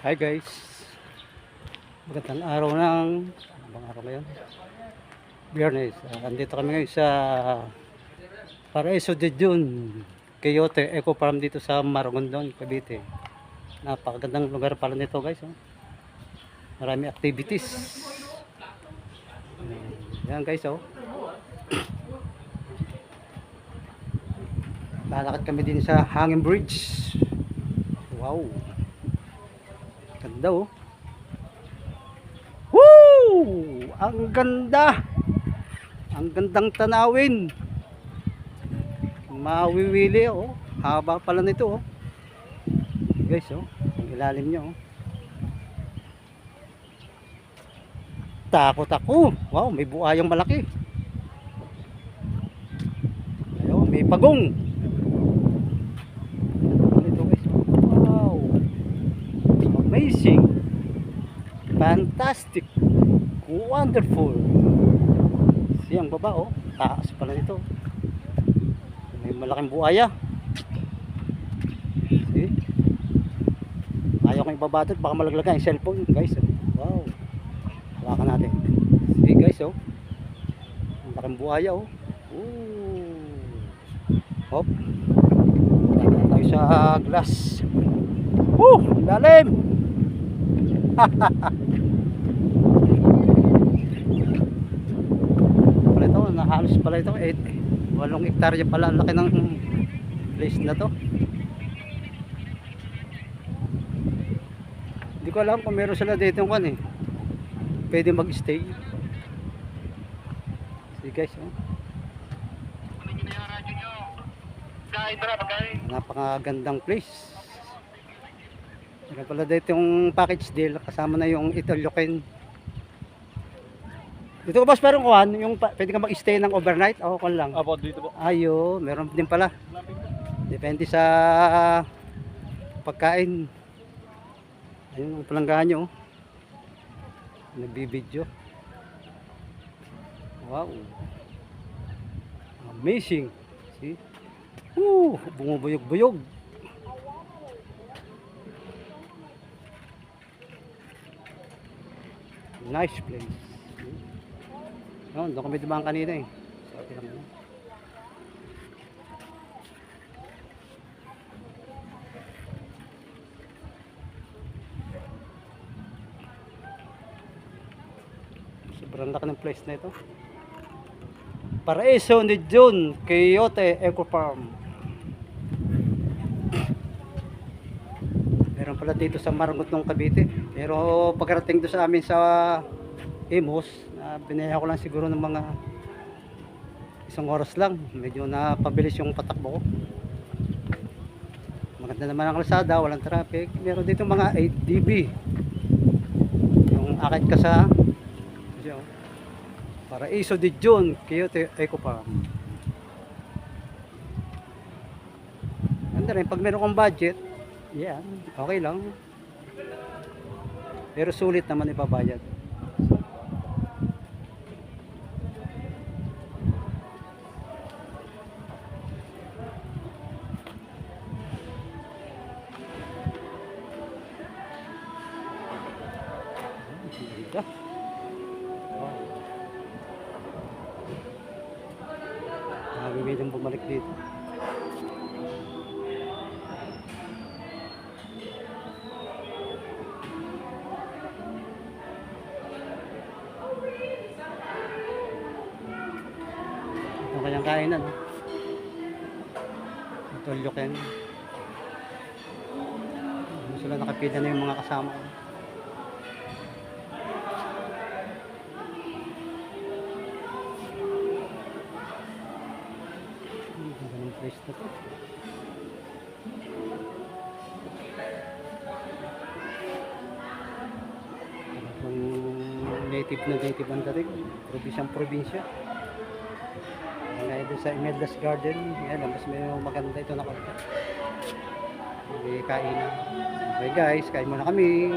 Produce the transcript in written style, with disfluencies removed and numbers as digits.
Hi guys, magandang araw ng abang araw ngayon, Biyernes. Andito kami ngayon sa Paraiso de June, Coyote Eco Farm dito sa Maragondon, Cavite. Napakagandang lugar pala nito guys. Marami activities. Yan guys, lalakad kami din sa Hanging Bridge. Wow, ganda oh. Woo! Ang ganda! Ang gandang tanawin. Mawiwili oh. Haba pala nito oh. Guys oh, ang ilalim niya oh. Takot ako. Wow, may buhayang malaki. Ayun, may pagong. Ito guys. Wow. Amazing. Fantastic. Wonderful. Siyang baba oh. Taas pala nito. May malaking buhaya. See? Ayaw kong ibabatot, baka malaglagan yung cellphone guys. Wow. Hawakan natin. See guys oh. Malaking buhaya oh. Ooh. Hop. Tata tayo sa glass. Woo! Lalim. Pala ito, halos pala ito 8 hektarya pala, ang laki ng place na to. Hindi ko alam kung meron sila dito yung pwede mag stay. See guys oh. Napakagandang place. Meron pala dito yung package deal, kasama na yung Italyoken. Dito ko boss, meron yung pwede ka mag-stay ng overnight o kung lang? Apo, dito po. Ayo, meron din pala. Depende sa pagkain. Ayun ang palanggahan nyo. Nagbibideo. Wow. Amazing. See? Bumubuyog-buyog. Nice place. Doon kami dumaan kanina eh. Sabi lang yun. Sobrang laki ng place na ito. Paraiso de June, Coyote Eco Farm. Meron pala dito sa Maragondon, Cavite. Pero pagkarating doon sa amin sa Imus, binaya ko lang siguro ng mga 1 oras lang. Medyo napabilis yung patakbo ko. Maganda naman ang kalsada, walang traffic. Meron dito mga 8 dB. Yung akit ka sa Paraiso de June, Coyote Eco Farm. Ganda rin, pag meron kang budget, yan, okay lang. Pero sulit naman ipabayad. Nagawin yung bumalik dito. Ito kanyang kainan. Italyoken. Sila nakapila na yung mga kasama. Ganun place na to. Native ang dating. Probinsya. Ngayon doon sa Imeldas Garden. Yan, mas may maganda ito na konti. May kainan. Okay guys, kain muna kami.